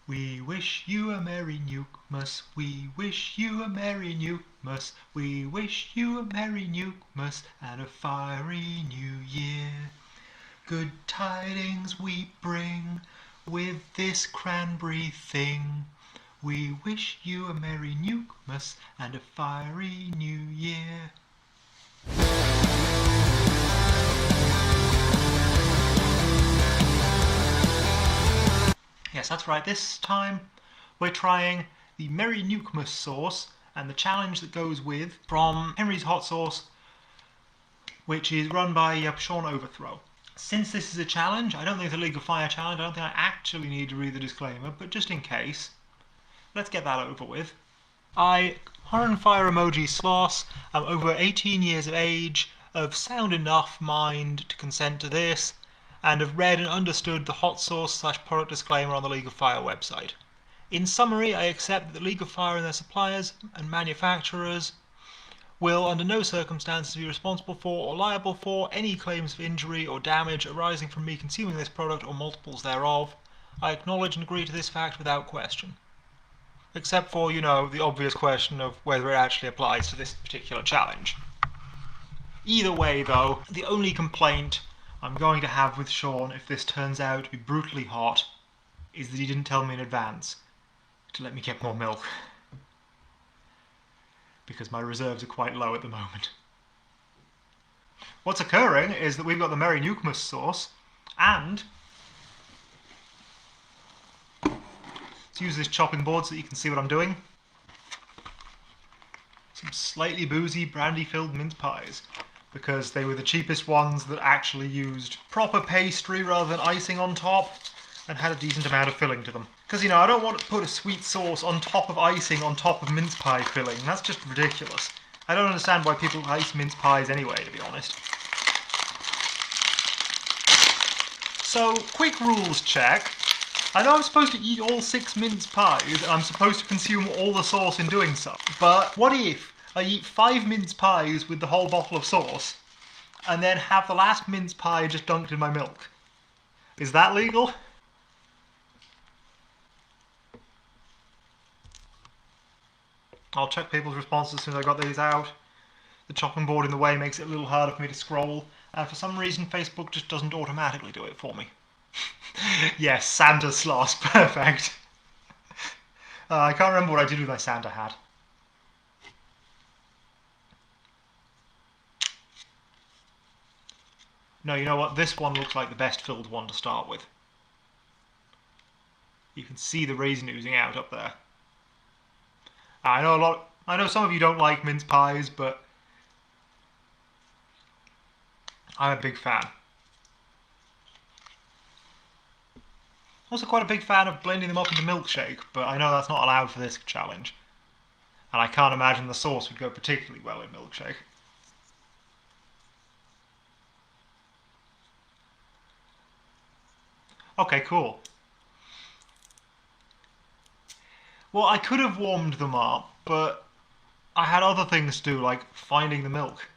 We wish you a Merry NEUKmas. We wish you a Merry NEUKmas. We wish you a Merry NEUKmas and a fiery new year. Good tidings we bring with this cranberry thing. We wish you a Merry NEUKmas and a fiery new year. Yes, that's right. This time we're trying the Merry NEUKmas sauce and the challenge that goes with from Henry's Hot Sauce, which is run by Sean Overthrow. Since this is a challenge, I don't think it's a League of Fire challenge. I don't think I actually need to read the disclaimer, but just in case, let's get that over with. I, Horror and Fire Emoji Sloss, am over 18 years of age, of sound enough mind to consent to this, and have read and understood the hot sauce / product disclaimer on the League of Fire website. In summary, I accept that the League of Fire and their suppliers and manufacturers will under no circumstances be responsible for or liable for any claims of injury or damage arising from me consuming this product or multiples thereof. I acknowledge and agree to this fact without question. Except for, the obvious question of whether it actually applies to this particular challenge. Either way, though, the only complaint I'm going to have with Sean if this turns out to be brutally hot is that he didn't tell me in advance to let me get more milk. Because my reserves are quite low at the moment. What's occurring is that we've got the Merry NEUKmas sauce, and let's use this chopping board so that you can see what I'm doing. Some slightly boozy, brandy-filled mince pies, because they were the cheapest ones that actually used proper pastry rather than icing on top, and had a decent amount of filling to them. Because, I don't want to put a sweet sauce on top of icing on top of mince pie filling. That's just ridiculous. I don't understand why people ice mince pies anyway, to be honest. So, quick rules check. I know I'm supposed to eat all 6 mince pies, and I'm supposed to consume all the sauce in doing so. But what if I eat 5 mince pies with the whole bottle of sauce, and then have the last mince pie just dunked in my milk? Is that legal? I'll check people's responses as soon as I got these out. The chopping board in the way makes it a little harder for me to scroll, and for some reason Facebook just doesn't automatically do it for me. Yes, Santa Sloss, perfect. I can't remember what I did with my Santa hat. No, you know what? This one looks like the best filled one to start with. You can see the raisin oozing out up there. I know some of you don't like mince pies, but I'm a big fan. Also quite a big fan of blending them up into milkshake, but I know that's not allowed for this challenge. And I can't imagine the sauce would go particularly well in milkshake. Okay, cool. Well, I could have warmed them up, but I had other things to do, like finding the milk.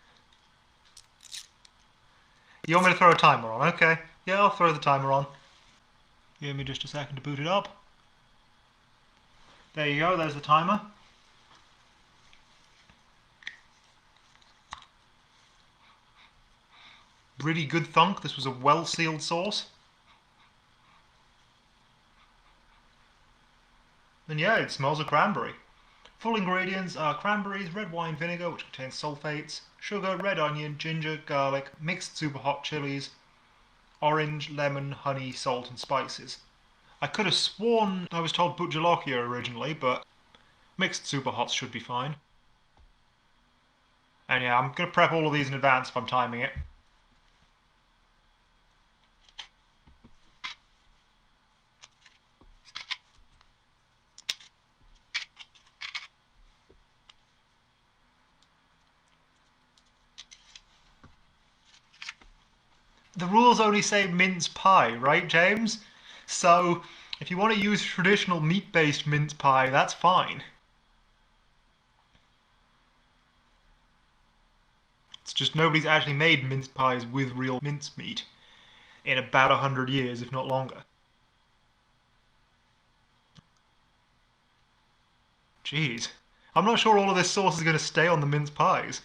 You want me to throw a timer on? Okay. Yeah, I'll throw the timer on. Give me just a second to boot it up. There you go, there's the timer. Really good thunk. This was a well-sealed sauce. And yeah, it smells of cranberry. Full ingredients are cranberries, red wine vinegar, which contains sulfates, sugar, red onion, ginger, garlic, mixed Superhot chilies, orange, lemon, honey, salt, and spices. I could have sworn I was told put jalapeño originally, but mixed Superhots should be fine. And yeah, I'm going to prep all of these in advance if I'm timing it. The rules only say mince pie, right, James? So, if you want to use traditional meat-based mince pie, that's fine. It's just nobody's actually made mince pies with real mince meat in about 100 years, if not longer. Jeez. I'm not sure all of this sauce is going to stay on the mince pies.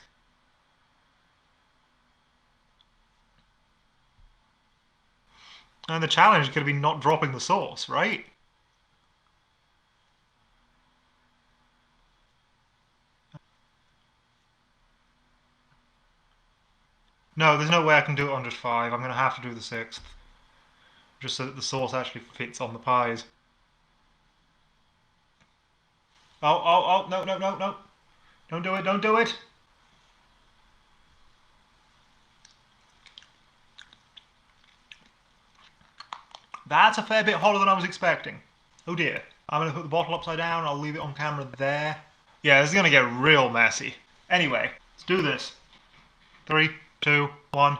And the challenge is going to be not dropping the sauce, right? No, there's no way I can do it on just 5. I'm going to have to do the 6th. Just so that the sauce actually fits on the pies. Oh, no, no, no, no. Don't do it, don't do it. That's a fair bit hotter than I was expecting. Oh dear. I'm going to put the bottle upside down. I'll leave it on camera there. Yeah, this is going to get real messy. Anyway, let's do this. 3, 2, 1.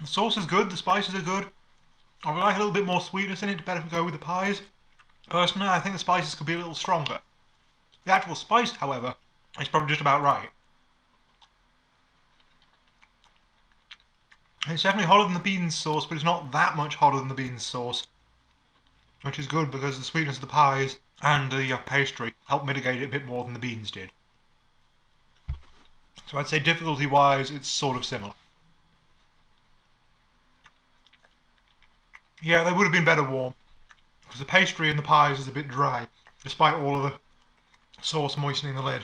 The sauce is good, the spices are good. I would like a little bit more sweetness in it to better go with the pies. Personally, I think the spices could be a little stronger. The actual spice, however, is probably just about right. It's definitely hotter than the beans sauce, but it's not that much hotter than the beans sauce. Which is good because the sweetness of the pies and the pastry help mitigate it a bit more than the beans did. So I'd say difficulty-wise, it's sort of similar. Yeah, they would have been better warm, because the pastry in the pies is a bit dry, despite all of the sauce moistening the lid.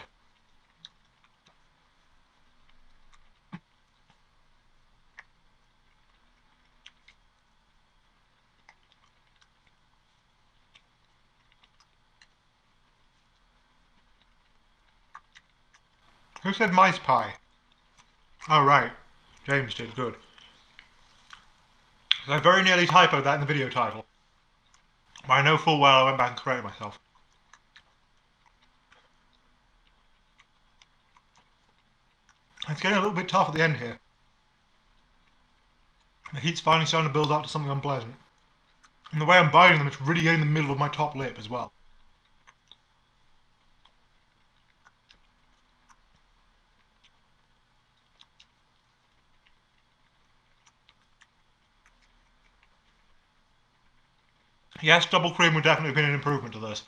Who said mice pie? Oh right, James did, good. I very nearly typoed that in the video title. But I know full well I went back and corrected myself. It's getting a little bit tough at the end here. The heat's finally starting to build up to something unpleasant. And the way I'm biting them, it's really getting in the middle of my top lip as well. Yes, double cream would definitely have been an improvement to this.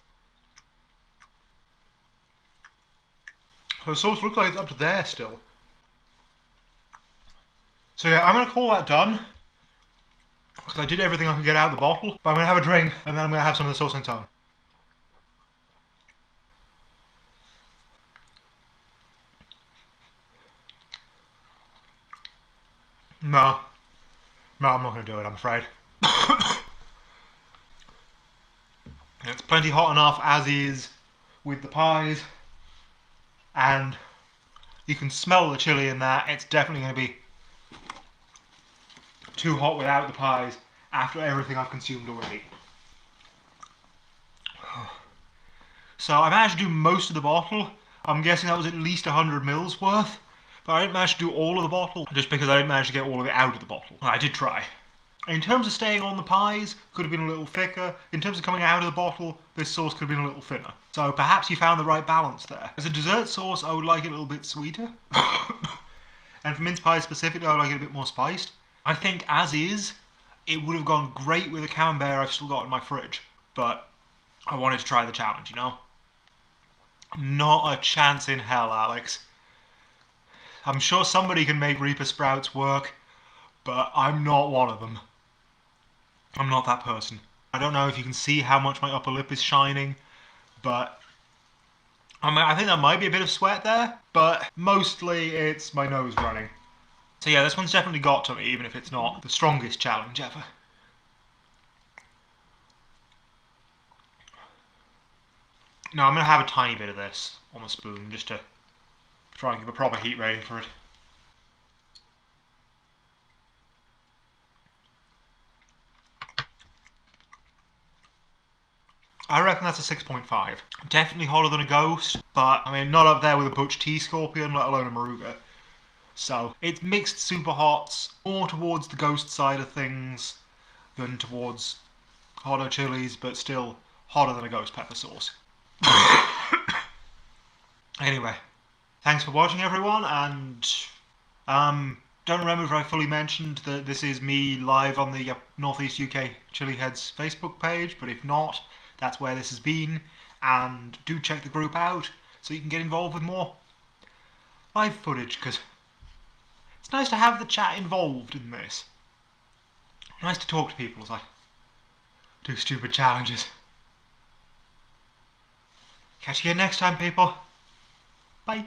So the sauce looks like it's up to there still. So yeah, I'm going to call that done. Because I did everything I could get out of the bottle. But I'm going to have a drink, and then I'm going to have some of the sauce on tongue. No. No, I'm not going to do it, I'm afraid. It's plenty hot enough as is with the pies. And you can smell the chili in that. It's definitely going to be too hot without the pies after everything I've consumed already. So I managed to do most of the bottle. I'm guessing that was at least 100 mils worth. But I didn't manage to do all of the bottle just because I didn't manage to get all of it out of the bottle. I did try. In terms of staying on the pies, could have been a little thicker. In terms of coming out of the bottle, this sauce could have been a little thinner. So perhaps you found the right balance there. As a dessert sauce, I would like it a little bit sweeter. And for mince pies specifically, I would like it a bit more spiced. I think as is, it would have gone great with a Cranberry I've still got in my fridge. But I wanted to try the challenge, you know? Not a chance in hell, Alex. I'm sure somebody can make Reaper Sprouts work, but I'm not one of them. I'm not that person. I don't know if you can see how much my upper lip is shining, but I mean, I think there might be a bit of sweat there, but mostly it's my nose running. So yeah, this one's definitely got to me, even if it's not the strongest challenge ever. Now I'm going to have a tiny bit of this on the spoon, just to try and give a proper heat rating for it. I reckon that's a 6.5. Definitely hotter than a ghost, but I mean, not up there with a Butch Tea Scorpion, let alone a Maruga. So it's mixed super hots, more towards the ghost side of things than towards hotter chilies, but still hotter than a ghost pepper sauce. Anyway, thanks for watching, everyone, and don't remember if I fully mentioned that this is me live on the Northeast UK Chili Heads Facebook page, but if not, that's where this has been, and do check the group out so you can get involved with more live footage, because it's nice to have the chat involved in this. Nice to talk to people as I do stupid challenges. Catch you again next time, people. Bye.